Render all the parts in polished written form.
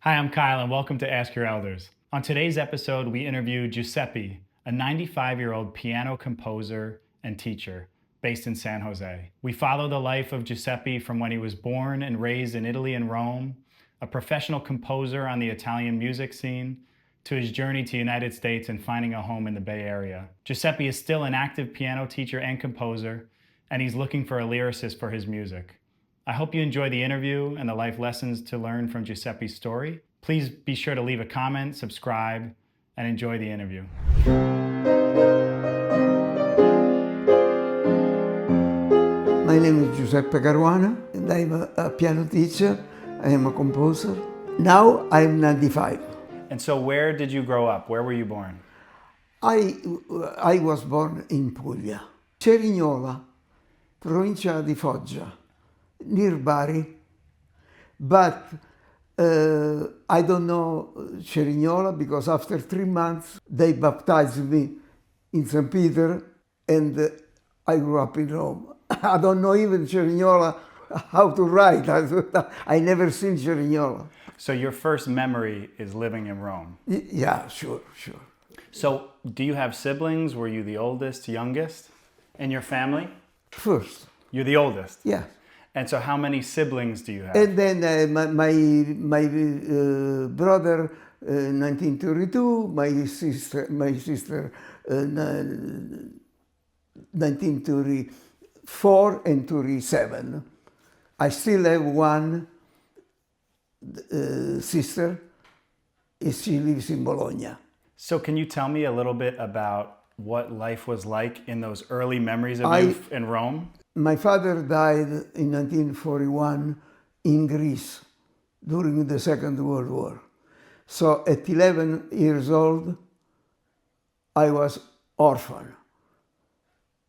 Hi, I'm Kyle, and welcome to Ask Your Elders. On today's episode, we interview Giuseppe, a 95-year-old piano composer and teacher based in San Jose. We follow the life of Giuseppe from when he was born and raised in Italy and Rome, a professional composer on the Italian music scene, to his journey to the United States and finding a home in the Bay Area. Giuseppe is still an active piano teacher and composer, and he's looking for a lyricist for his music. I hope you enjoy the interview and the life lessons to learn from Giuseppe's story. Please be sure to leave a comment, subscribe, and enjoy the interview. My name is Giuseppe Caruana, and I'm a piano teacher. I am a composer. Now I'm 95. And so where did you grow up? Where were you born? I was born in Puglia, Cerignola, provincia di Foggia, near Bari. But I don't know Cerignola because after 3 months they baptized me in St. Peter and I grew up in Rome. I don't know even Cerignola how to write. I never seen Cerignola. So your first memory is living in Rome. Yeah, sure. So do you have siblings? Were you the oldest, youngest in your family? First. You're the oldest? Yeah. And so how many siblings do you have? And then my brother, 1932, my sister, 1934 and 37. I still have one sister, and she lives in Bologna. So can you tell me a little bit about what life was like in those early memories of you in Rome? My father died in 1941 in Greece during the Second World War. So at 11 years old, I was orphan.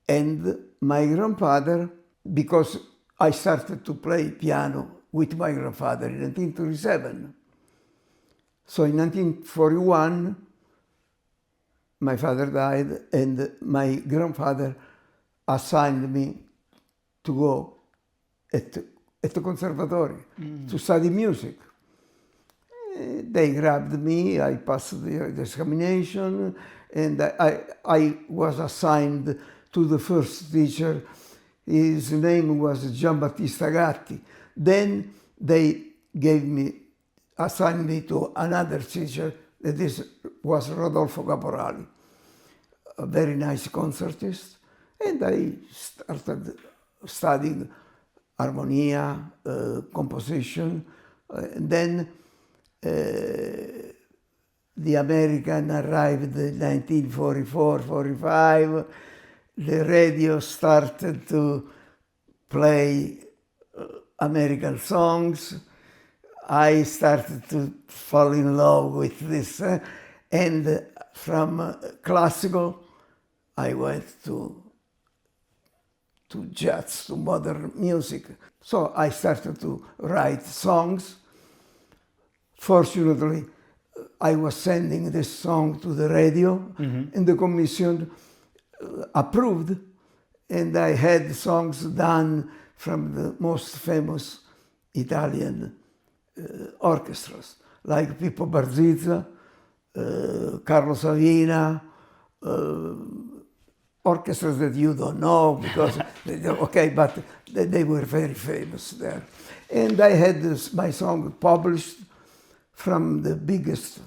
And my grandfather, because I started to play piano with my grandfather in 1937. So in 1941, my father died and my grandfather assigned me to go at the conservatory to study music. They grabbed me, I passed the examination, and I was assigned to the first teacher. His name was Giambattista Gatti. Then they assigned me to another teacher, that was Rodolfo Caporali, a very nice concertist, and I started studying harmonia, composition. Then the American arrived in 1944-45. The radio started to play American songs. I started to fall in love with this, and from classical, I went to jazz, to modern music. So I started to write songs. Fortunately, I was sending this song to the radio, and the commission approved, and I had songs done from the most famous Italian orchestras, like Pippo Barzizza, Carlo Savina, orchestras that you don't know because, but they were very famous there. And I had my song published from the biggest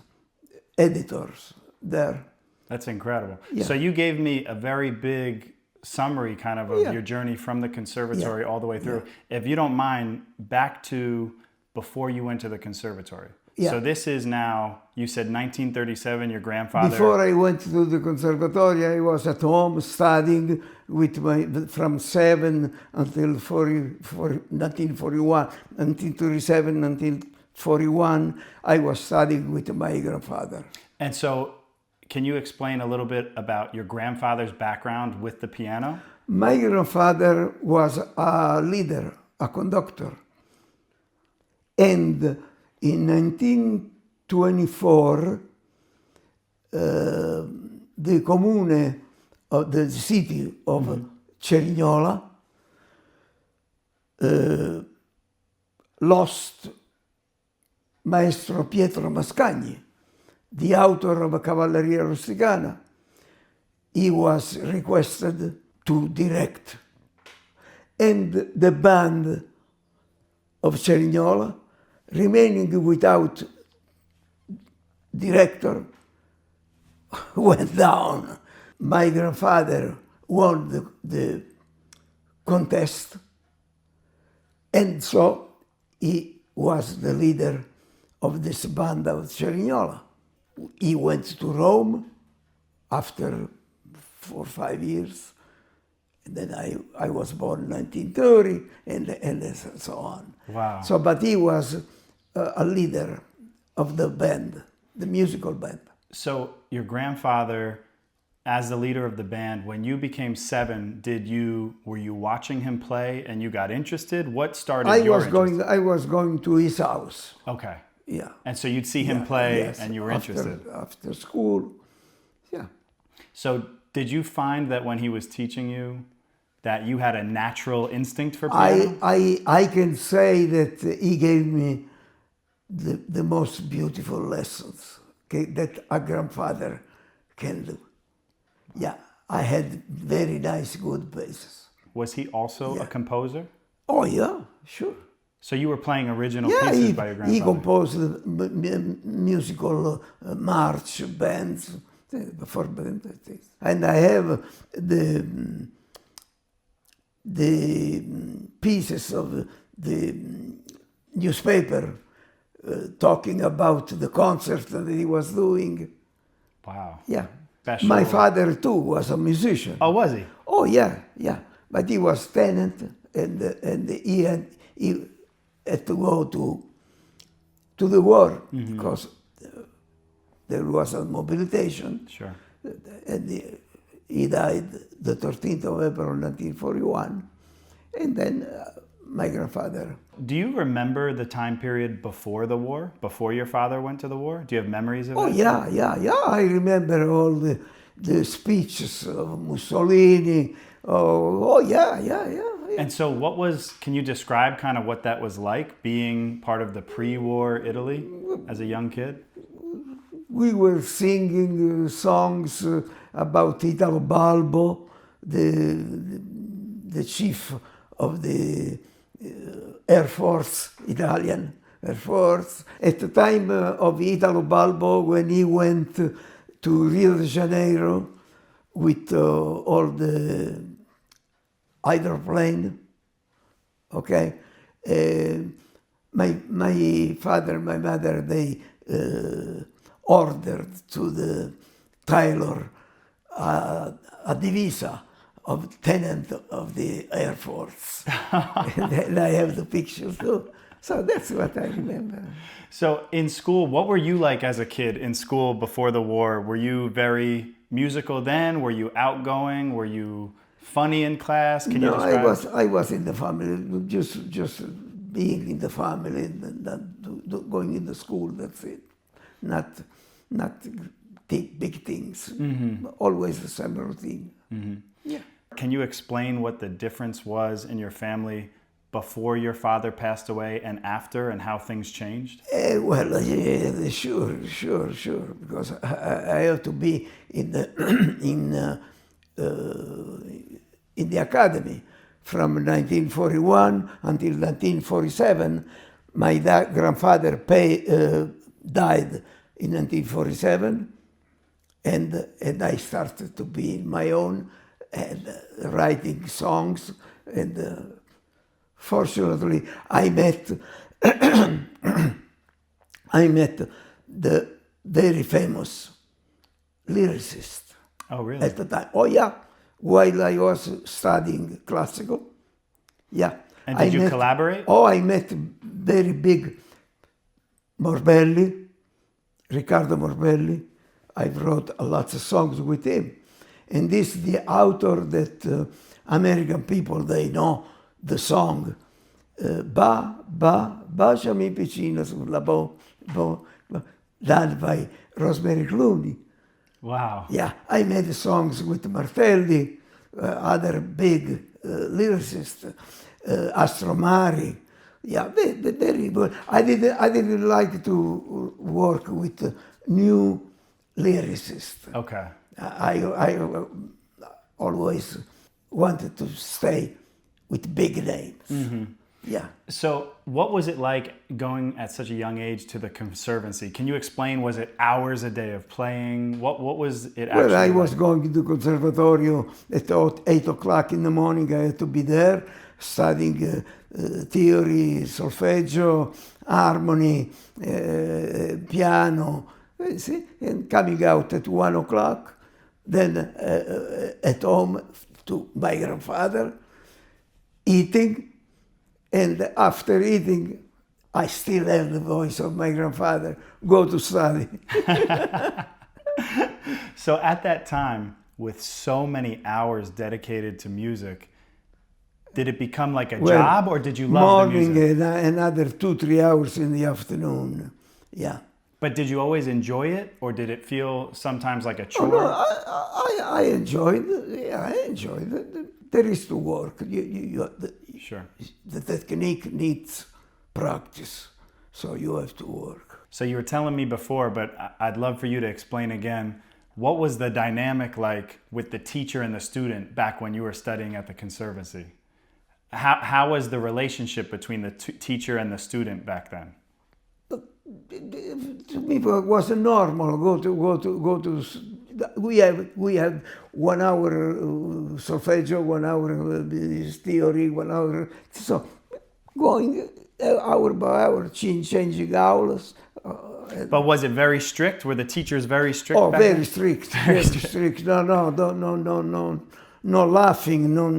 editors there. That's incredible. Yeah. So you gave me a very big summary kind of your journey from the conservatory all the way through. If you don't mind, back to before you went to the conservatory. Yeah. So this is now, you said 1937, your grandfather... Before I went to the conservatory, I was at home studying with from 7 until 1941, 1937, 1941, I was studying with my grandfather. And so, can you explain a little bit about your grandfather's background with the piano? My grandfather was a leader, a conductor. And in 1924, the comune of the city of Cerignola lost Maestro Pietro Mascagni, the author of Cavalleria Rusticana. He was requested to direct. And the band of Cerignola, remaining without director, went down. My grandfather won the contest, and so he was the leader of this band of Cerignola. He went to Rome after 4 or 5 years, and then I was born in 1930, and so on. Wow. So, but he was a leader of the band, the musical band. So your grandfather, as the leader of the band, when you became 7, were you watching him play and you got interested? What started your interest? I was going to his house. Okay. Yeah. And so you'd see him play Yes, and you were interested. After school, yeah. So did you find that when he was teaching you that you had a natural instinct for piano? I can say that he gave me the most beautiful lessons, okay, that a grandfather can do. Yeah, I had very nice, good bases. Was he also a composer? Oh yeah, sure. So you were playing original Yeah, pieces by your grandfather? he composed musical march bands for bands, and I have the pieces of the newspaper talking about the concert that he was doing. Wow. Yeah. Special. My father too was a musician. Oh, was he? Oh yeah, yeah. But he was tenant, and he had to go to the war because there was a mobilization. Sure. And he died the 13th of April 1941. And then my grandfather. Do you remember the time period before the war, before your father went to the war? Do you have memories of Oh, that? yeah. I remember all the speeches of Mussolini. Yeah. And so can you describe kind of what that was like, being part of the pre-war Italy as a young kid? We were singing songs about Italo Balbo, the chief of the Air Force, Italian Air Force. At the time of Italo Balbo, when he went to Rio de Janeiro with all the hydroplane, okay? My father, my mother, they ordered to the tailor a divisa of tenant of the Air Force. And I have the pictures too. So that's what I remember. So in school, what were you like as a kid in school before the war? Were you very musical then? Were you outgoing? Were you funny in class? Can you describe? I was in the family, just being in the family, and not going in the school, that's it. Not big things. Always the same routine. Yeah. Can you explain what the difference was in your family before your father passed away and after, and how things changed? Well, yeah, sure. Because I have to be in the in the academy from 1941 until 1947. My grandfather died in 1947, and I started to be in my own and writing songs, and fortunately I met the very famous lyricist. Oh, really? At the time. Oh, yeah. While I was studying classical. Yeah. And did you collaborate? Oh, I met very big Morbelli, Riccardo Morbelli. I wrote lots of songs with him. And this is the author that American people, they know the song Baciami piccina sulla done by Rosemary Clooney. Wow. Yeah, I made songs with Martelli, other big lyricists, Astromari, Yeah, very good. I didn't like to work with new lyricists. Okay. I always wanted to stay with big names. Yeah. So, what was it like going at such a young age to the conservancy? Can you explain? Was it hours a day of playing? What was it actually? Well, I was like? going to Conservatorio at 8 o'clock in the morning. I had to be there studying theory, solfeggio, harmony, piano, see? And coming out at 1 o'clock. Then at home to my grandfather, eating. And after eating, I still have the voice of my grandfather. Go to study. So at that time, with so many hours dedicated to music, did it become like a job, or did you love the music? Morning and another 2-3 hours in the afternoon. Yeah. But did you always enjoy it, or did it feel sometimes like a chore? Oh, no, I enjoyed it. Yeah, I enjoyed it. There is to work. Sure. The technique needs practice, so you have to work. So you were telling me before, but I'd love for you to explain again, what was the dynamic like with the teacher and the student back when you were studying at the conservancy? How was the relationship between the teacher and the student back then? To me, it was normal. Go to. We had 1 hour solfeggio, 1 hour theory, 1 hour. So going hour by hour, changing hours. But was it very strict? Were the teachers very strict? Oh, back very then? strict, very strict. No laughing, no,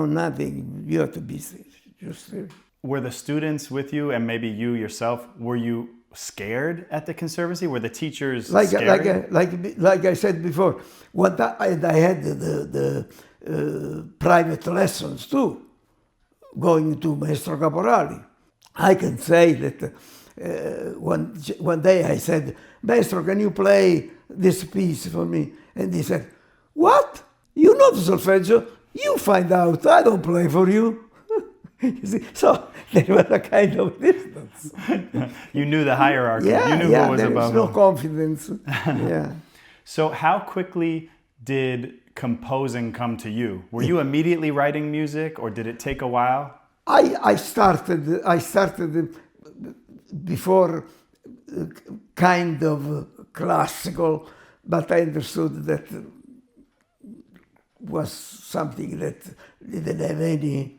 nothing. You have to be just. Were the students with you, and maybe you yourself, were you scared at the conservancy? Were the teachers scary? Like I said before, I had the private lessons too, going to Maestro Caporali. I can say that one day I said, Maestro, can you play this piece for me? And he said, what? You know the solfeggio? You find out, I don't play for you. You see? So there was a kind of distance. You knew the hierarchy. Yeah, you knew who was there above was no who. confidence. Yeah. So how quickly did composing come to you? Were you immediately writing music, or did it take a while? I started before kind of classical, but I understood that was something that didn't have any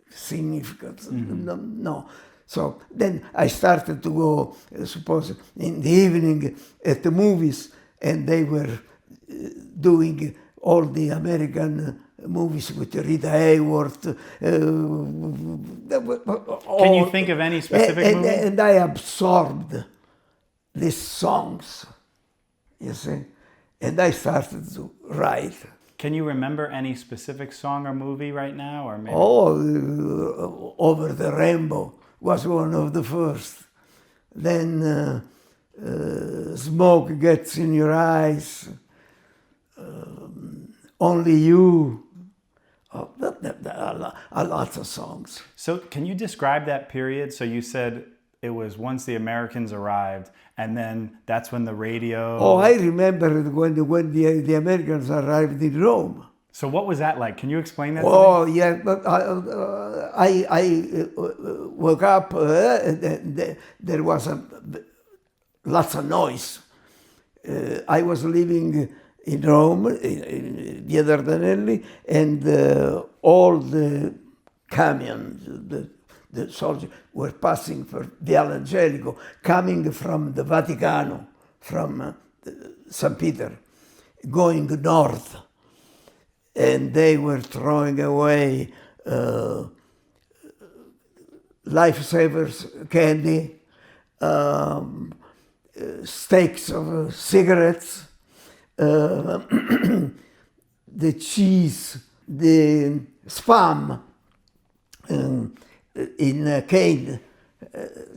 significance. No. So then I started to go, suppose, in the evening at the movies, and they were doing all the American movies with Rita Hayworth. Can you think of any specific movie? And I absorbed these songs, you see, and I started to write. Can you remember any specific song or movie right now, or maybe? Oh, Over the Rainbow was one of the first. Then Smoke Gets in Your Eyes, Only You, a lot of songs. So can you describe that period? So you said it was once the Americans arrived, and then that's when the radio... Oh, I remember when the Americans arrived in Rome. So what was that like? Can you explain that to Oh, me? yeah, but I woke up, and there was lots of noise. I was living in Rome, in Via Dardanelli, and all the camions, the soldiers were passing for Via Angelico, coming from the Vaticano, from St. Peter, going north. And they were throwing away lifesavers, candy, stakes of cigarettes, the cheese, the spam in cane.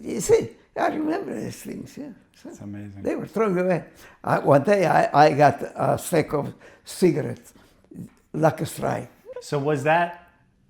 You see, I remember these things. Yeah. That's amazing. They were throwing away. One day I got a stack of cigarettes, like a strike. So was that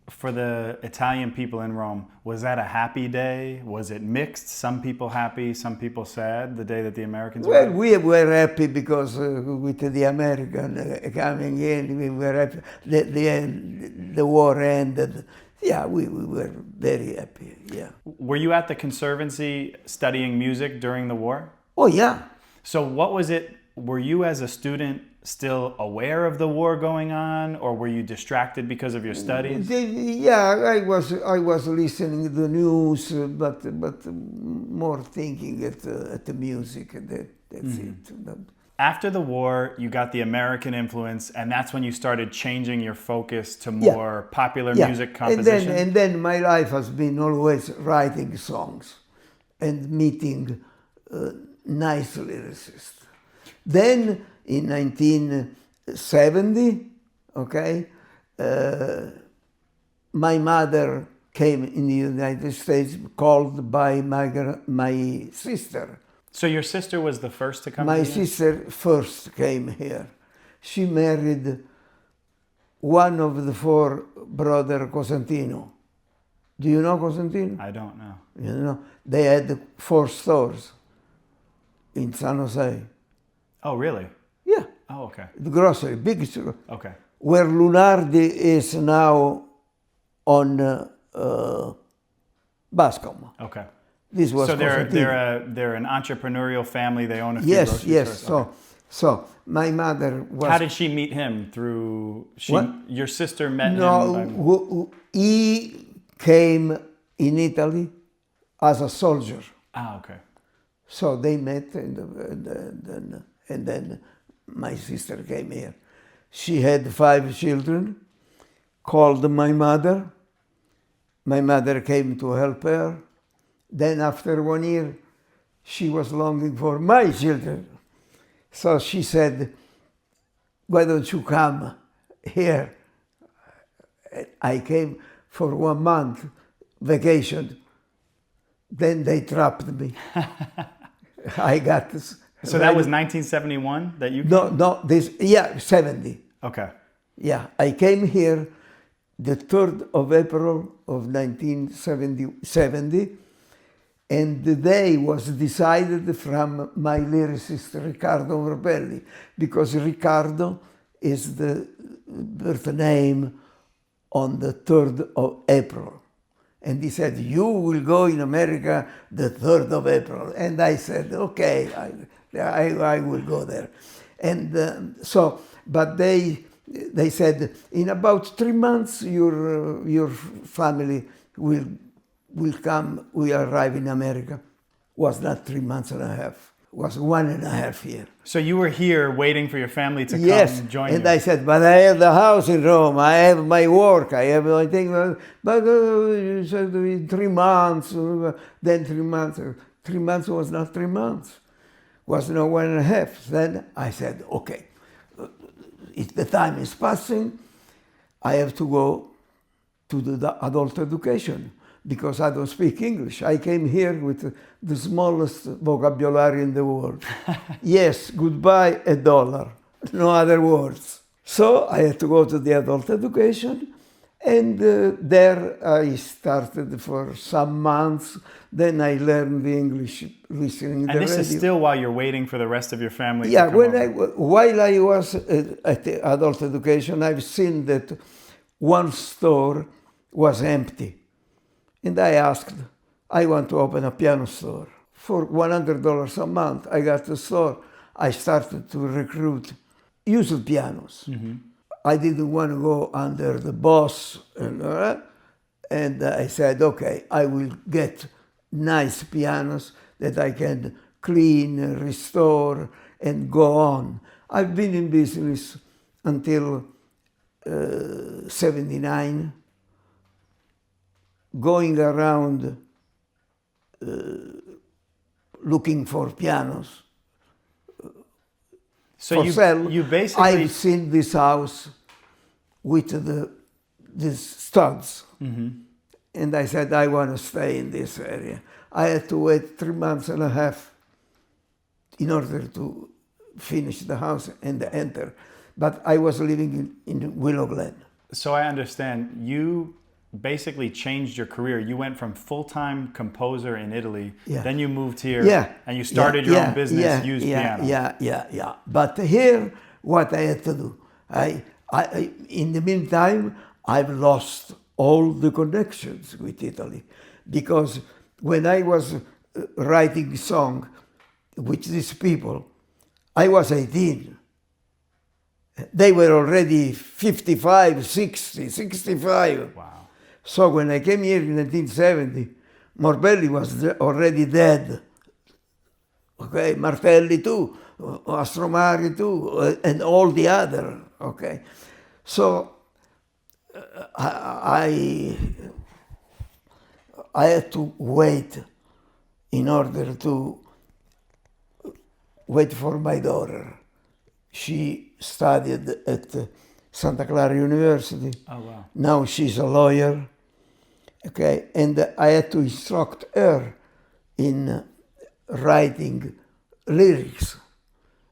for the Italian people in Rome, was that a happy day? Was it mixed? Some people happy, some people sad, the day that the Americans Well, arrived? we were happy because with the American coming in, we were happy. The war ended. Yeah, we were very happy, yeah. Were you at the Conservancy studying music during the war? Oh, yeah. So what was it, were you as a student still aware of the war going on, or were you distracted because of your studies? Yeah, I was listening to the news, but more thinking at the music. That's it. But After the war, you got the American influence, and that's when you started changing your focus to more popular music composition? And then my life has been always writing songs and meeting nice lyricists. Then in 1970, okay, my mother came in the United States, called by my sister. So your sister was the first to come My here? sister first came here. She married one of the four brother Cosentino. Do you know Cosentino? I don't know. You know, they had 4 stores in San Jose. Oh, really? Yeah, Oh, okay. the grocery, big store. Okay. Where Lunardi is now on Bascom. Okay. This was So Cosentino. they're an entrepreneurial family. They own a few Yes, grocery yes. stores. Okay. So my mother was. How did she meet him? Through What? Your sister met him. No, he came in Italy as a soldier. Okay. So they met, and then my sister came here. She had 5 children, called my mother. My mother came to help her. Then after 1 year, she was longing for my children. So she said, why don't you come here? I came for 1 month vacation. Then they trapped me. I got this. So that was 1971 that you came? No, 70. Okay. Yeah, I came here the 3rd of April of 1970, and the day was decided from my lyricist Riccardo Orbelli, because Riccardo is the birth name on the 3rd of April. And he said, you will go in America the 3rd of April. And I said, okay, I will go there. And but they said, in about 3 months, your family will come, we arrive in America. Was not 3 months and a half, was 1.5 years. So you were here waiting for your family to come join and you? I said, but I have the house in Rome, I have my work, I have my thing, but you said in 3 months, then 3 months. 3 months was not 3 months, was no 1.5. Then I said, okay, if the time is passing, I have to go to the adult education, because I don't speak English. I came here with the smallest vocabulary in the world. Yes, goodbye, $1. No other words. So I had to go to the adult education, and there I started for some months. Then I learned the English listening to the radio. And this is still while you're waiting for the rest of your family Yeah, to come over. while I was at the adult education, I've seen that one store was empty. And I asked, I want to open a piano store. For $100 a month, I got the store. I started to recruit used pianos. Mm-hmm. I didn't want to go under the boss. And I said, okay, I will get nice pianos that I can clean, restore, and go on. I've been in business until 79, going around looking for pianos So for sale. you basically... I've seen this house with these studs. Mm-hmm. And I said, I want to stay in this area. I had to wait 3 months and a half in order to finish the house and enter. But I was living in Willow Glen. So I understand, you basically changed your career. You went from full-time composer in Italy, Yeah. then you moved here, Yeah. and you started your own business, used yeah, piano. yeah. But here, what I had to do, in the meantime, I've lost all the connections with Italy, because when I was writing song with these people, I was 18. They were already 55, 60, 65. Wow. So when I came here in 1970, Morbelli was already dead. Okay, Martelli too, Astromari too, and all the other. Okay, so I had to wait in order to wait for my daughter. She studied at Santa Clara University. Oh, wow. Now she's a lawyer. Okay, and I had to instruct her in writing lyrics.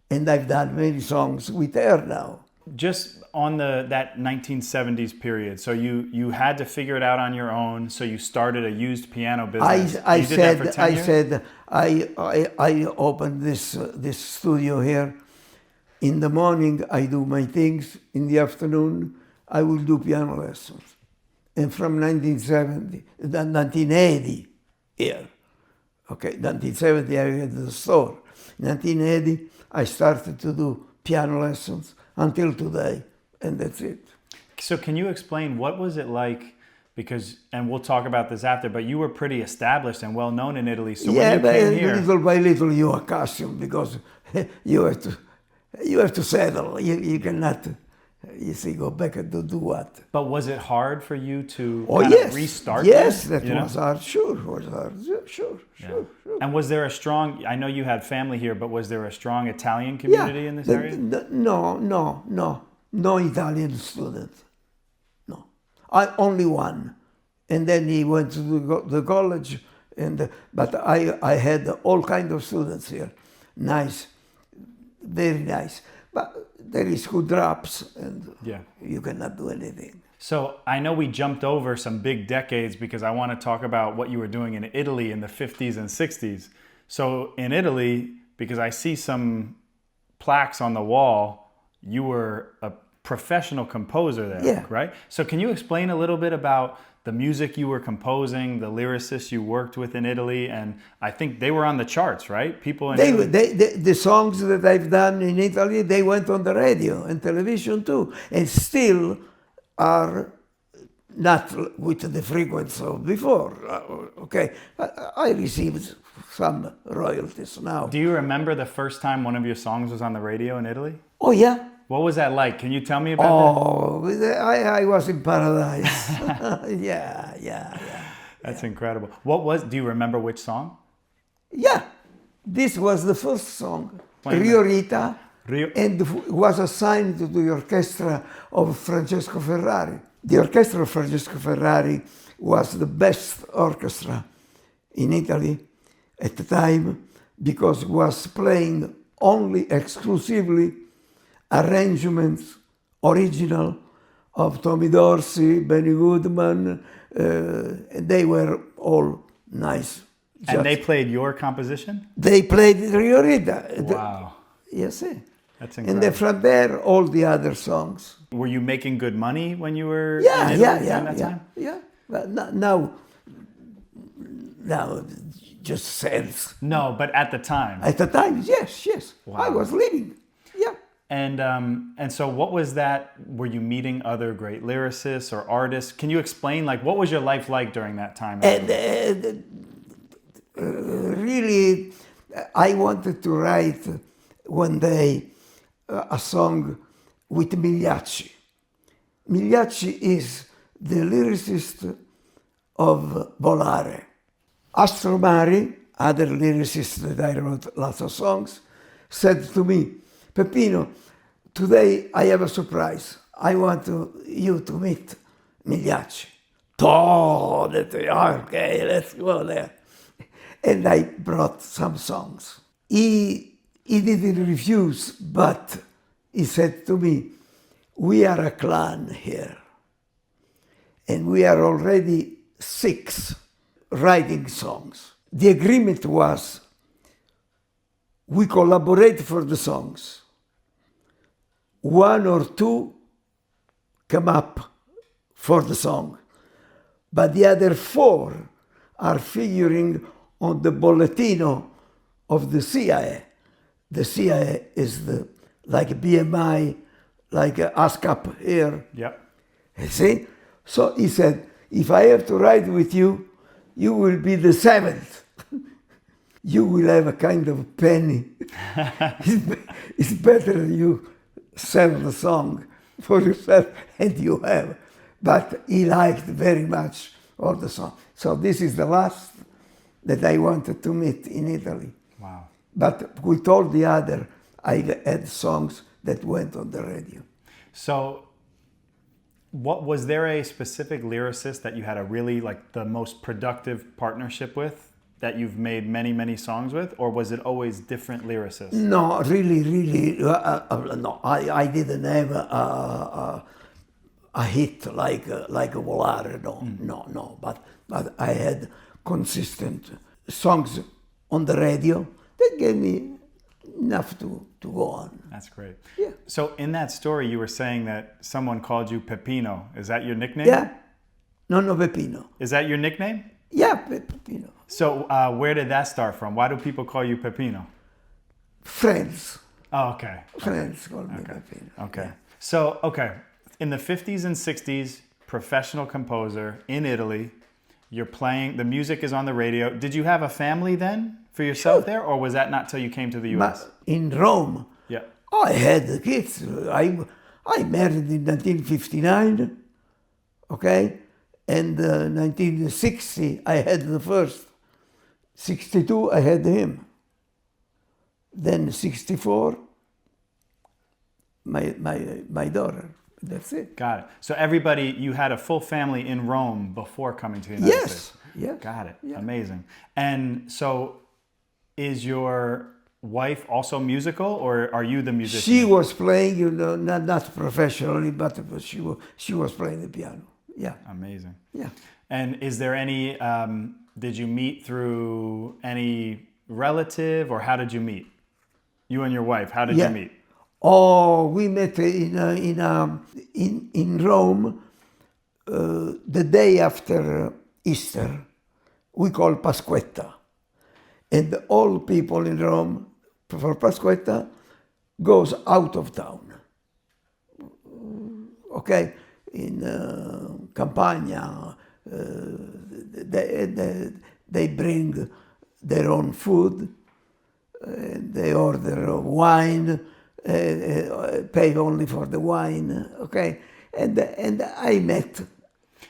And I've done many songs with her now. Just on that 1970s period, so you had to figure it out on your own, so you started a used piano business. I You did that for 10 years? I opened this studio here. In the morning, I do my things. In the afternoon, I will do piano lessons. And from 1980 here, okay, 1970 I had the store. 1980 I started to do piano lessons until today, and that's it. So can you explain, what was it like? Because, and we'll talk about this after, but you were pretty established and well known in Italy. So Yeah, when you came here, little by little you accustom, because you have to settle. You cannot, you see, go back and do what. but was it hard for you to Oh kind yes, of restart? yes, then, that you know? was hard. Sure, was hard. Sure. And was there a strong, I know you had family here, but was there a strong Italian community in this area? No Italian student. No, only one, and then he went to the college. But I had all kinds of students here, nice, very nice. But there is who drops, and you cannot do anything. So I know we jumped over some big decades because I want to talk about what you were doing in Italy in the 50s and 60s. So in Italy, because I see some plaques on the wall, you were a professional composer there, right? So can you explain a little bit about the music you were composing, the lyricists you worked with in Italy? And I think they were on the charts, right? People in Italy. The songs that I've done in Italy, they went on the radio and television too, and still are not with the frequency of before. Okay, I received some royalties now. Do you remember the first time one of your songs was on the radio in Italy? Oh yeah. What was that like? Can you tell me about that? I was in paradise. Yeah. That's incredible. Do you remember which song? Yeah, this was the first song, Playing Rio Rita, Rio. and was assigned to the orchestra of Francesco Ferrari. The orchestra of Francesco Ferrari was the best orchestra in Italy at the time, because it was playing only exclusively arrangements, original, of Tommy Dorsey, Benny Goodman, and they were all nice. And they played your composition? They played Rio Rita. Wow. Yes, That's and incredible. then from there, all the other songs. Were you making good money when you were in Yeah. that time? But now, just sales. No, but at the time. At the time, yes. Wow. I was living. Yeah. And so what was that? Were you meeting other great lyricists or artists? Can you explain, like, what was your life like during that time? And really, I wanted to write one day a song with Migliacci. Migliacci is the lyricist of Volare. Astromari, other lyricist that I wrote lots of songs, said to me, Peppino, today I have a surprise. I want you to meet Migliacci. Oh, okay, let's go there. And I brought some songs. He didn't refuse, but he said to me, we are a clan here. and we are already 6 writing songs. The agreement was we collaborate for the songs. 1 or 2 come up for the song, but the other 4 are figuring on the bollettino of the CIA. The CIA is like BMI, like ASCAP here. Yep. You see? So he said, if I have to write with you, you will be the 7th. You will have a kind of penny. It's better you sell the song for yourself, and you have. But he liked very much all the songs. So this is the last that I wanted to meet in Italy. Wow. But with all the other, I had songs that went on the radio. So was there a specific lyricist that you had a really like the most productive partnership with that you've made many, many songs with, or was it always different lyricists? No, really, no. I didn't have a hit like a Volare, no. But I had consistent songs on the radio that gave me enough to go on. That's great. Yeah. So in that story, you were saying that someone called you Peppino. Is that your nickname? Yeah. Nonno Peppino. Is that your nickname? Yeah, Peppino. So where did that start from? Why do people call you Peppino? Friends. Oh, okay. Friends call me Peppino. Okay. Yeah. So, okay. In the 50s and 60s, professional composer in Italy, you're playing, the music is on the radio. Did you have a family then for yourself there, or was that not till you came to the US? But in Rome, Yeah. I had the kids. I married in 1959, okay? And 1960, I had the first. 62, I had him. Then 64, my daughter. That's it. Got it. So everybody, you had a full family in Rome before coming to the United States? Yes. Got it. Yeah. Amazing. And so is your wife also musical, or are you the musician? She was playing, not professionally, but she was playing the piano. Yeah. Amazing. Yeah. And is there any, did you meet through any relative, or how did you meet? You and your wife, how did you meet? Oh, we met in Rome the day after Easter. We call Pasquetta. And all people in Rome for Pasquetta goes out of town. Okay? In Campania, they bring their own food, they order wine, pay only for the wine, okay? And I met.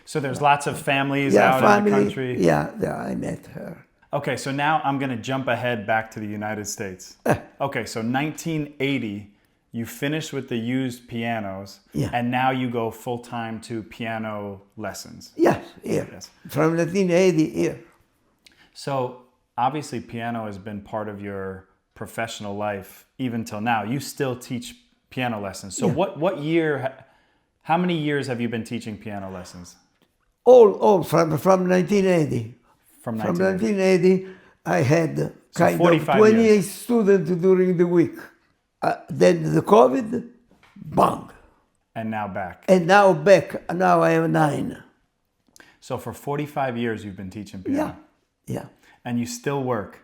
So there's lots of families out in the country? Yeah, I met her. Okay, so now I'm going to jump ahead back to the United States. Okay, so 1980, you finished with the used pianos, and now you go full-time to piano lessons. Yes, here. Yes. From 1980, here. So obviously piano has been part of your professional life even till now. You still teach piano lessons. So what year, how many years have you been teaching piano lessons? All from 1980. From 1980, I had kind of 45 28 years. students during the week. Then the COVID, bang. And now back. And now back, now I have 9. So for 45 years you've been teaching piano. Yeah. And you still work.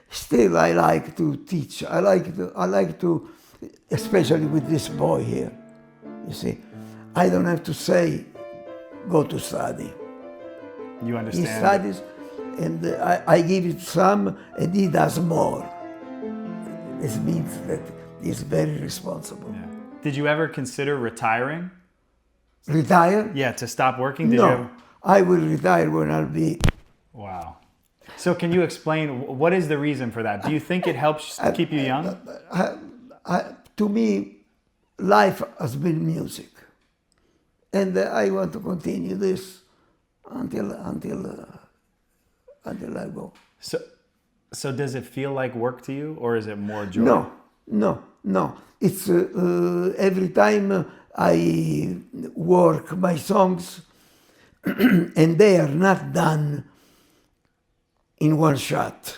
Still, I like to teach. I like to, especially with this boy here. You see, I don't have to say, go to study. You understand? He studies, and I give it some, and he does more. This means that he's very responsible. Yeah. Did you ever consider retiring? Retire? Yeah, to stop working? Did No, you ever? I will retire when I'll be. Wow. So can you explain, what is the reason for that? Do you think it helps keep you young? To me, life has been music, and I want to continue this until I go. So does it feel like work to you, or is it more joy? No. It's every time I work my songs, and they are not done in one shot.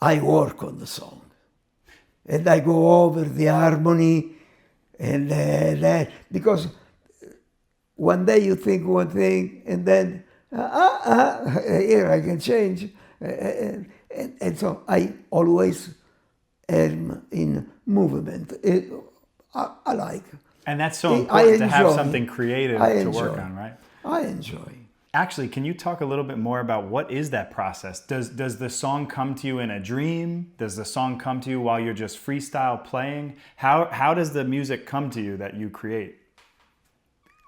I work on the song, and I go over the harmony, and that, because one day you think one thing, and then here I can change, and so I always am in movement. I like. And that's so important to have something creative to enjoy. work on, right? I enjoy. Actually, can you talk a little bit more about what is that process? Does the song come to you in a dream? Does the song come to you while you're just freestyle playing? How does the music come to you that you create?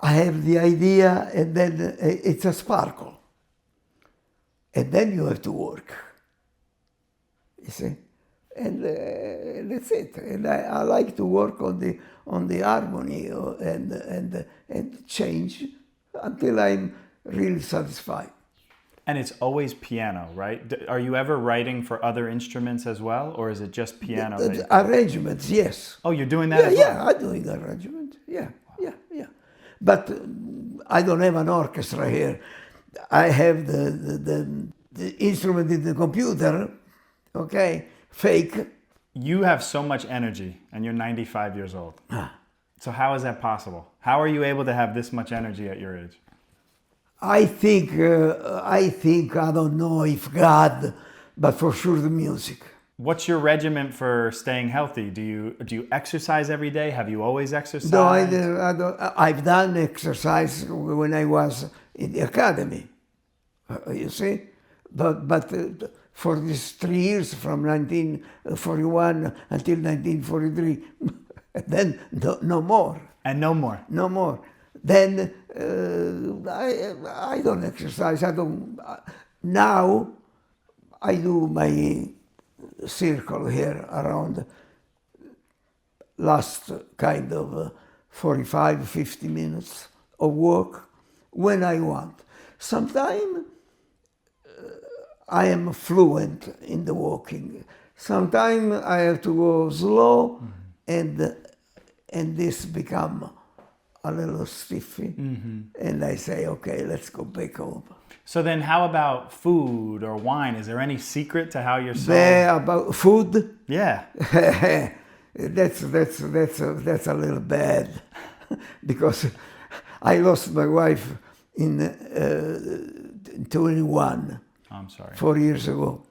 I have the idea, and then it's a sparkle. And then you have to work. You see? And that's it. And I like to work on the harmony and change until I'm really satisfied. And it's always piano, right? Are you ever writing for other instruments as well, or is it just piano? Arrangements, yes. Oh, you're doing that as well? Yeah, I'm doing arrangement. Yeah. But I don't have an orchestra here. I have the instrument in the computer, okay, fake. You have so much energy, and you're 95 years old. So how is that possible? How are you able to have this much energy at your age? I think, I don't know if God, but for sure the music. What's your regimen for staying healthy? Do you exercise every day? Have you always exercised? No, I don't. I've done exercise when I was in the academy, you see. But for these 3 years, from 1941 until 1943, then no more. And no more? No more. Then I don't exercise. I don't. Now I do my circle here around last kind of 45, 50 minutes of walk when I want. Sometimes I am fluent in the walking. Sometimes I have to go slow, and this become a little stiffy, and I say, okay, let's go back home. So then how about food or wine? Is there any secret to how you're so... About food? Yeah. That's a little bad because I lost my wife in 21. I'm sorry. 4 years ago.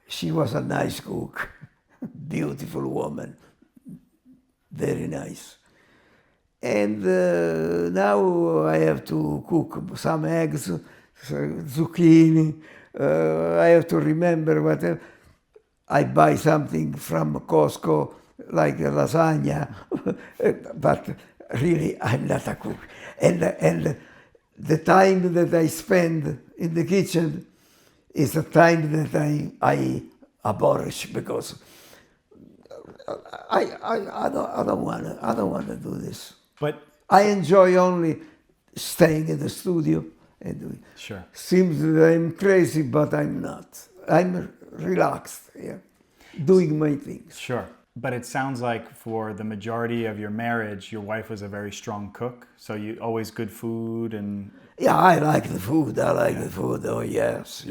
She was a nice cook, beautiful woman, very nice. And now I have to cook some eggs, zucchini. I have to remember what I buy something from Costco, like a lasagna, but really I'm not a cook. And the time that I spend in the kitchen is a time that I abolish because I don't want to do this. But I enjoy only staying in the studio and doing. Sure. Seems that I'm crazy, but I'm not. I'm relaxed here, doing my things. Sure. But it sounds like for the majority of your marriage, your wife was a very strong cook. So you always good food and... Yeah, I like the food. The food. Oh, yes.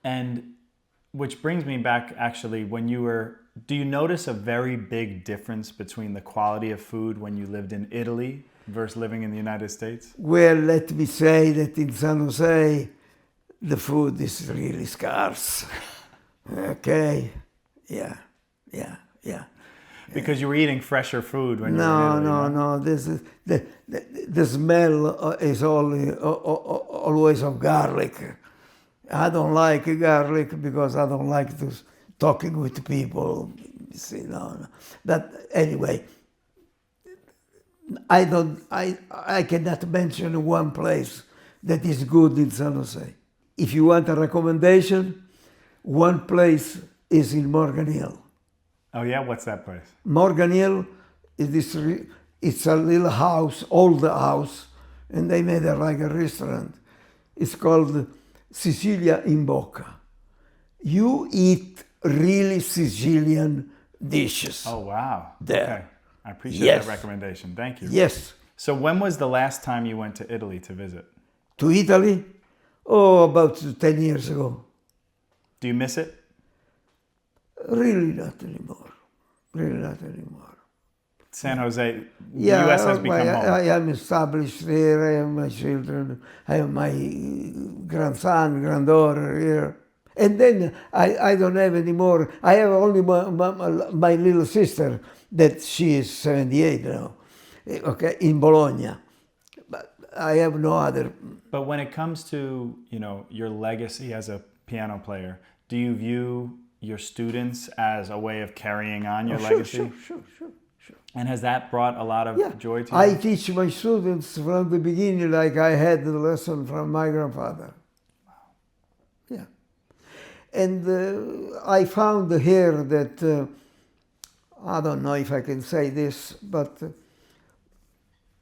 And which brings me back, actually, do you notice a very big difference between the quality of food when you lived in Italy versus living in the United States? Well, let me say that in San Jose, the food is really scarce. Okay? Yeah. Because you were eating fresher food when you were in Italy. No. This is the smell is always of garlic. I don't like garlic because I don't like talking with people. You see, no. But anyway, I cannot mention one place that is good in San Jose. If you want a recommendation, one place is in Morgan Hill. Oh yeah, what's that place? Morgan Hill is it's a little house, old house, and they made it like a restaurant. It's called Sicilia in Bocca. You eat really Sicilian dishes. Oh wow. There. Okay. I appreciate that recommendation. Thank you. Yes. So when was the last time you went to Italy to visit? To Italy? Oh, about 10 years ago. Do you miss it? Really not anymore. Really not anymore. San Jose, the Yeah, U.S. has become home. I am established there. I have my children. I have my grandson, granddaughter here. And then I don't have any more. I have only my little sister that she is 78 now, okay, in Bologna. But I have no other. But when it comes to, your legacy as a piano player, do you view your students as a way of carrying on your legacy? Sure. And has that brought a lot of joy to you? I teach my students from the beginning like I had the lesson from my grandfather. Wow. Yeah. And I found here that, I don't know if I can say this, but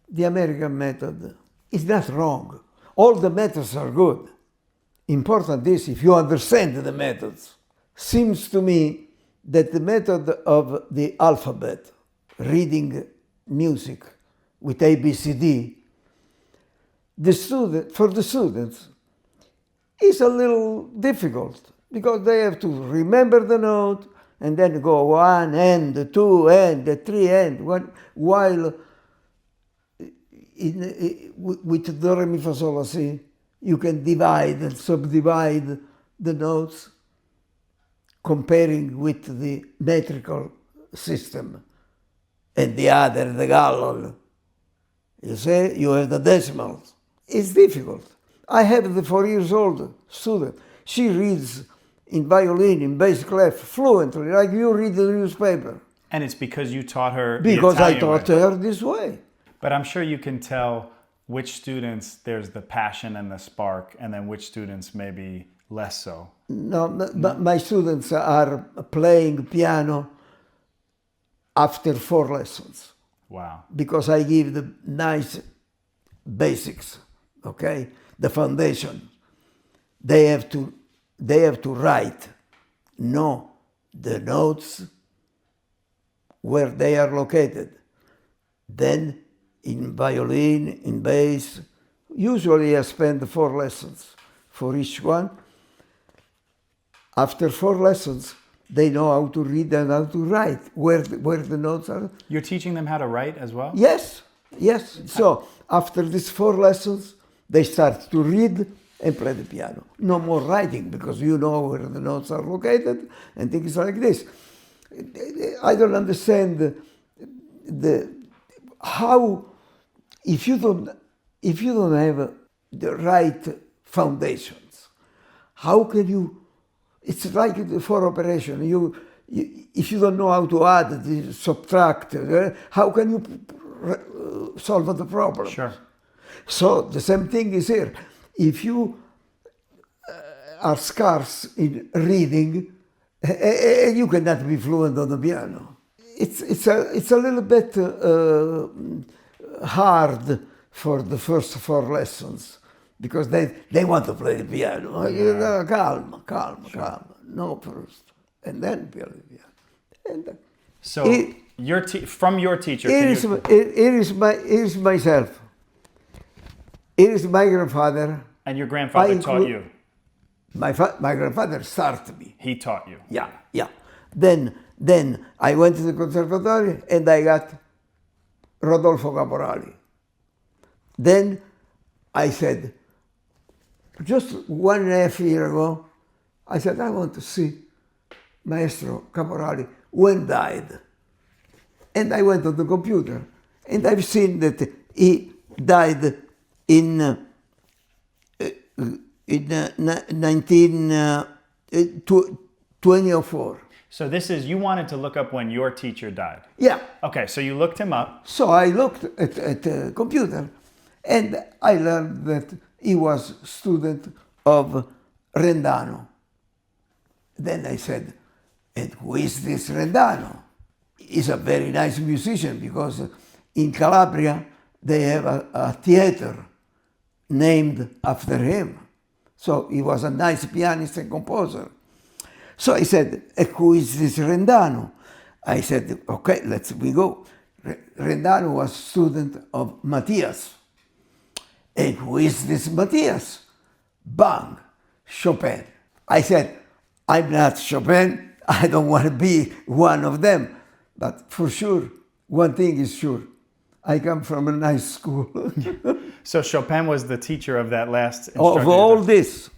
the American method is not wrong. All the methods are good. Important is if you understand the methods. Seems to me that the method of the alphabet, reading music with ABCD, for the students, is a little difficult because they have to remember the note and then go 1 and 2 and 3 and 1, while with do, re, mi, fa, sol, la, si, you can divide and subdivide the notes comparing with the metrical system. And the other, the gallon. You see, you have the decimals. It's difficult. I have the 4 years old student. She reads in violin, in bass clef, fluently, like you read the newspaper. And it's because you taught her Because the I Italian taught way. her this way. But I'm sure you can tell which students there's the passion and the spark, and then which students maybe less so. No, but my students are playing piano after 4 lessons. Wow. Because I give the nice basics, okay? The foundation. They have to write, know the notes where they are located. Then in violin, in bass, usually I spend 4 lessons for each one. After 4 lessons, they know how to read and how to write, where the notes are. You're teaching them how to write as well? Yes. So after these 4 lessons, they start to read and play the piano. No more writing, because you know where the notes are located and things like this. I don't understand how, if you don't have the right foundations, how can you? It's like for operation. If you don't know how to add, subtract, how can you solve the problem? Sure. So the same thing is here. If you are scarce in reading, you cannot be fluent on the piano. It's a little bit hard for the first 4 lessons, because they want to play the piano. Yeah. Calm. No, first. And then play the piano. And So from your teacher, here is myself. Here is my grandfather. and your grandfather taught you. My grandfather started me. He taught you. Yeah. Then I went to the conservatory and I got Rodolfo Caporali. Then I said, just 1.5 years ago, I said, I want to see Maestro Caporali when died. And I went on the computer and I've seen that he died in 2004. So this is, you wanted to look up when your teacher died. Yeah. Okay, so you looked him up. So I looked at the computer and I learned that he was student of Rendano. Then I said, and who is this Rendano? He's a very nice musician, because in Calabria they have a theater named after him. So he was a nice pianist and composer. So I said, who is this Rendano? I said, okay, we go. Rendano was student of Matthias. And who is this Matthias? Bang, Chopin. I said, I'm not Chopin. I don't want to be one of them. But for sure, one thing is sure. I come from a nice school. So Chopin was the teacher of that last instructor. Of all this.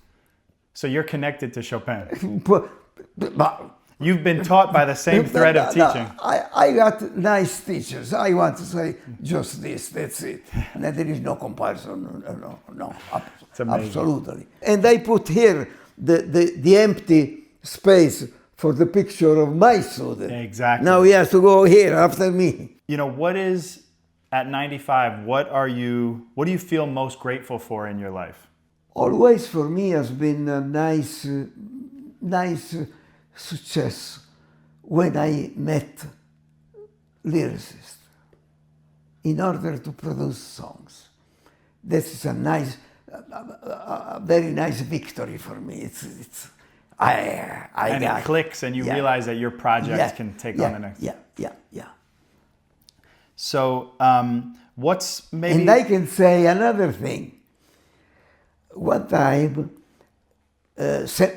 So you're connected to Chopin. But You've been taught by the same thread of teaching. I got nice teachers. I want to say just this, that's it. And there is no comparison. No. Absolutely. And I put here the empty space for the picture of my student. Exactly. Now he has to go here after me. You know, what is, at 95, what do you feel most grateful for in your life? Always for me has been a nice success when I met lyricists in order to produce songs. This is a very nice victory for me. It clicks and you realize that your project can take on the next. Yeah. So what's maybe... And I can say another thing. One time,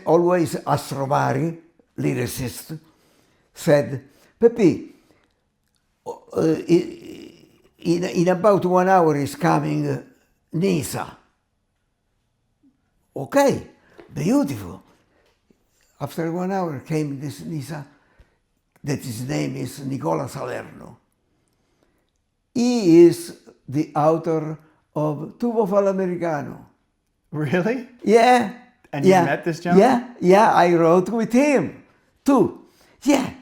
always Astrovari, lyricist, said, Pepe, in about 1 hour is coming Nisa. Okay, beautiful. After 1 hour came this Nisa, that his name is Nicola Salerno. He is the author of Tubo Fall'Americano. Really? Yeah. And you met this gentleman? Yeah, I wrote with him too. Yeah.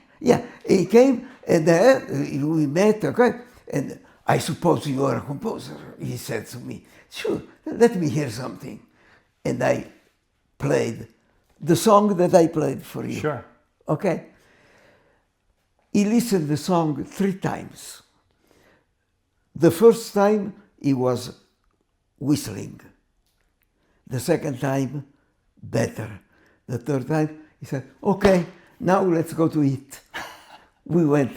He came and we met, okay? And I suppose you are a composer, he said to me. Sure, let me hear something. And I played the song that I played for you. Sure. Okay? He listened the song 3 times. The first time he was whistling. The second time, better. The third time, he said, okay, now let's go to eat. We went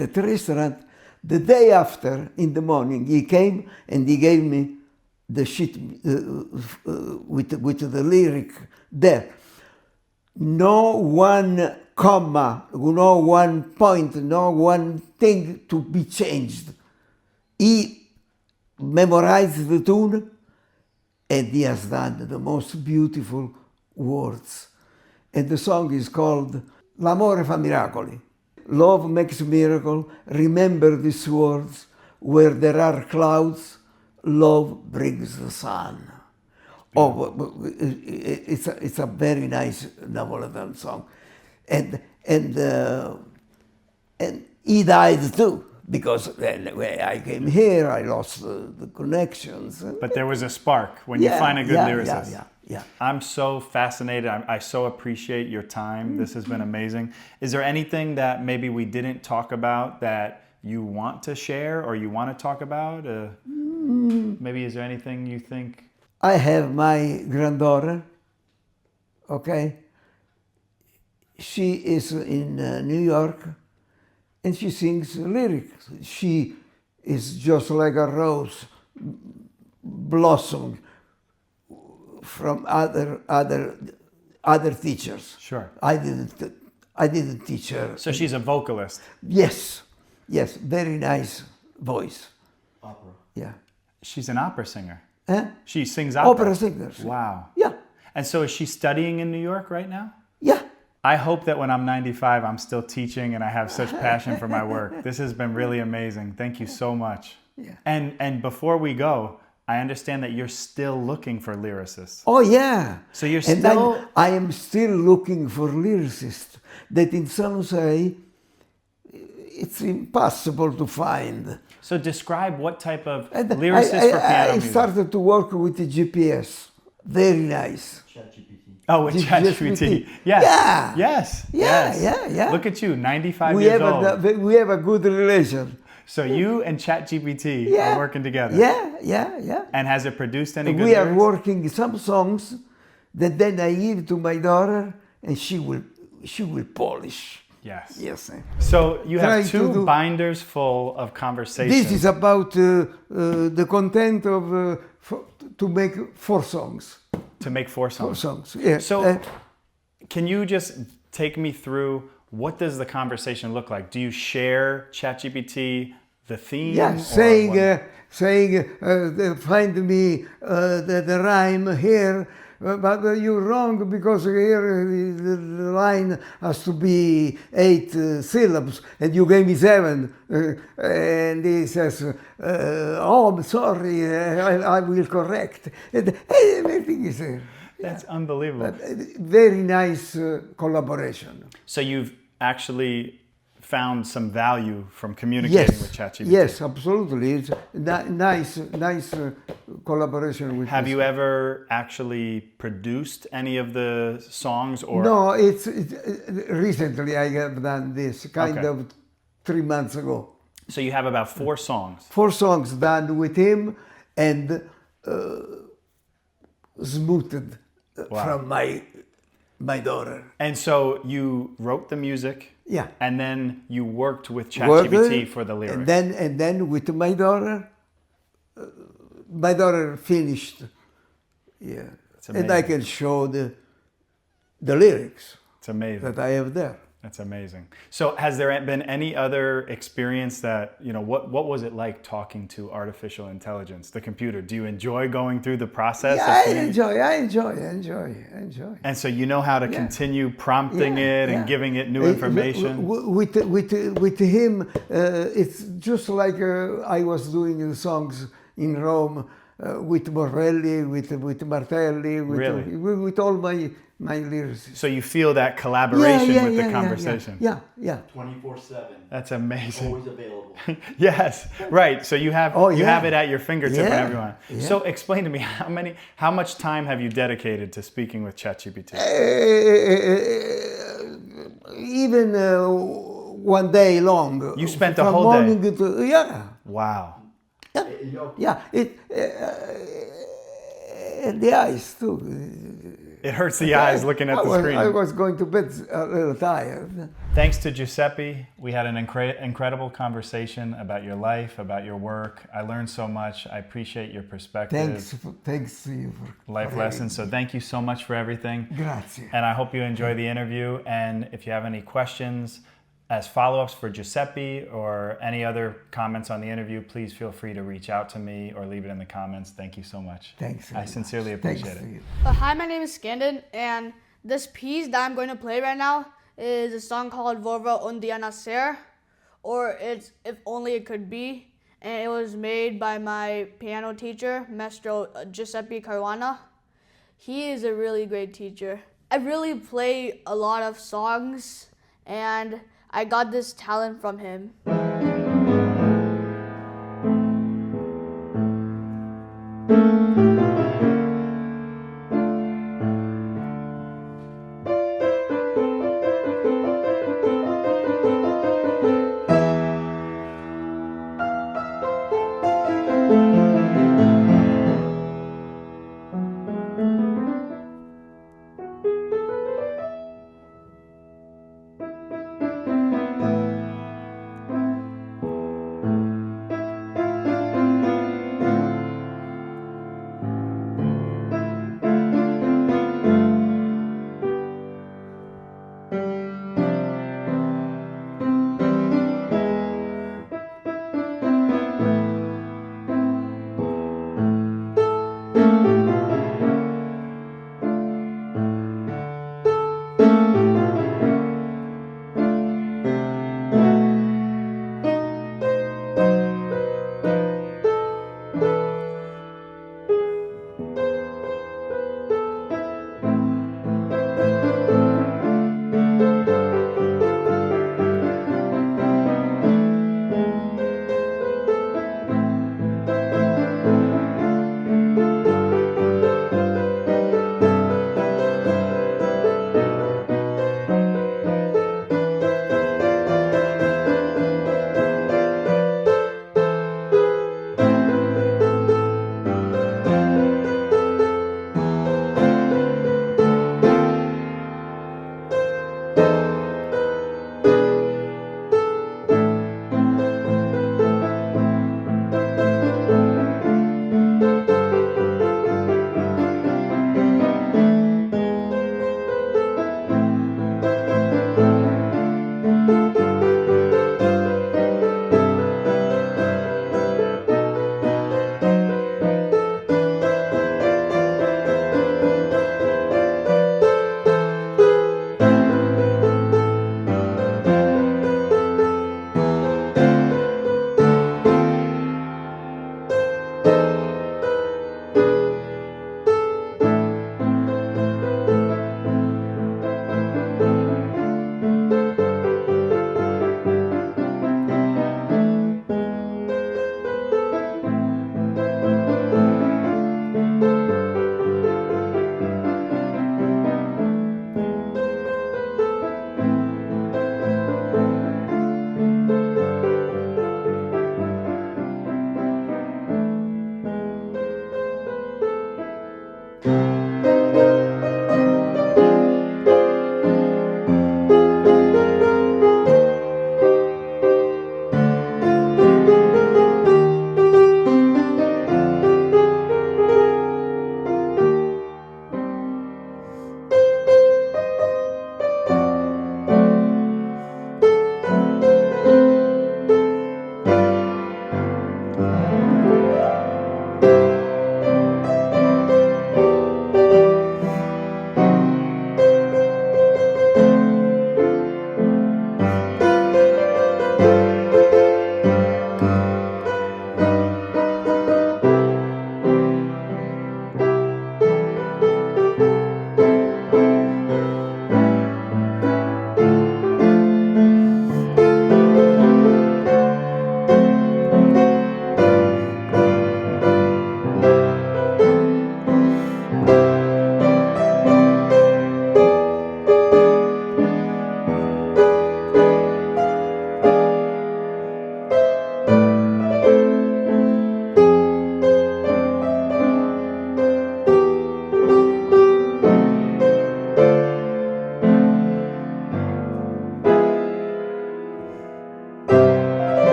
at the restaurant. The day after, in the morning, he came and he gave me the sheet with the lyric there. No one comma, no one point, no one thing to be changed. He memorized the tune and he has done the most beautiful words. And the song is called L'amore fa miracoli. Love makes a miracle. Remember these words. Where there are clouds, love brings the sun. Oh, it's a very nice Napolitan song. And he died too. Because when I came here, I lost the connections. But there was a spark when you find a good lyricist. Yeah. I'm so fascinated. I so appreciate your time. This has been amazing. Is there anything that maybe we didn't talk about that you want to share or you want to talk about? Maybe is there anything you think? I have my granddaughter, okay? She is in New York. And she sings lyrics. She is just like a rose blossomed from other teachers. Sure. I didn't teach her. So she's a vocalist. Yes, very nice voice. Opera. Yeah. She's an opera singer. Huh? She sings opera. Opera singers. Wow. Yeah. And so is she studying in New York right now? Yeah. I hope that when I'm 95, I'm still teaching and I have such passion for my work. This has been really amazing. Thank you so much. Yeah. And before we go, I understand that you're still looking for lyricists. Oh yeah. So you're and still... I am still looking for lyricists that in some way it's impossible to find. So describe what type of lyricist for piano I music. started to work with the GPS. Very nice. ChatGPT. Oh, with ChatGPT. Yes. Yeah. Yes. Yeah, Yes. yeah. Look at you, 95 years old. We have a good relation. So you and ChatGPT are working together. Yeah. And has it produced any good We are lyrics? working some songs that then I give to my daughter and she will polish. Yes. Yes. So you Trying have to two do- binders full of conversations. This is about the content of to make 4 songs. to make 4 4 songs. songs. Yeah. So can you just take me through, what does the conversation look like? Do you share ChatGPT the theme? yeah, or saying what? find me the rhyme here, but you're wrong because here the line has to be 8 syllables, and you gave me 7. And he says, "Oh, I'm sorry, I will correct." And everything is That's unbelievable. very nice collaboration. So you've actually found some value from communicating with ChatGPT. Yes, absolutely. It's nice collaboration with. Have this. you ever actually produced any of the songs, or No, it's recently I have done this kind Okay. of 3 months ago. so you have about 4 songs? 4 songs done with him and smoothed Wow. from my daughter. And so you wrote the music, Yeah. and then you worked with Worked, ChatGPT for the lyrics. And then with my daughter finished. Yeah. It's And I amazing. can show the lyrics It's amazing. that I have there. That's amazing. So has there been any other experience that, what was it like talking to artificial intelligence, the computer? Do you enjoy going through the process? Yeah, of I being- enjoy. And so you know how to continue prompting it and giving it new information? With him, it's just like I was doing the songs in Rome with Morelli, with Martelli, Really? with all my lyrics. So you feel that collaboration with the conversation? Yeah. 24/7. That's amazing. Always available. Yes, right. So you have you have it at your fingertip Yeah, whenever you want. yeah. So explain to me, how much time have you dedicated to speaking with ChatGPT? Even one day long. You spent the from whole day? morning to, yeah. Wow. Yeah, and the eyes too. It hurts the eyes looking at the screen. I was going to bed a little tired. Thanks to Giuseppe, we had an incredible conversation about your life, about your work. I learned so much. I appreciate your perspective, Thanks to you for life lessons. So thank you so much for everything. Grazie. And I hope you enjoy the interview. And if you have any questions as follow-ups for Giuseppe or any other comments on the interview, please feel free to reach out to me or leave it in the comments. Thank you so much. Thanks. I sincerely appreciate it. Hi, my name is Scandon, and this piece that I'm going to play right now is a song called Vorva un dia nacer, or it's If Only It Could Be, and it was made by my piano teacher, Maestro Giuseppe Caruana. He is a really great teacher. I really play a lot of songs, and I got this talent from him.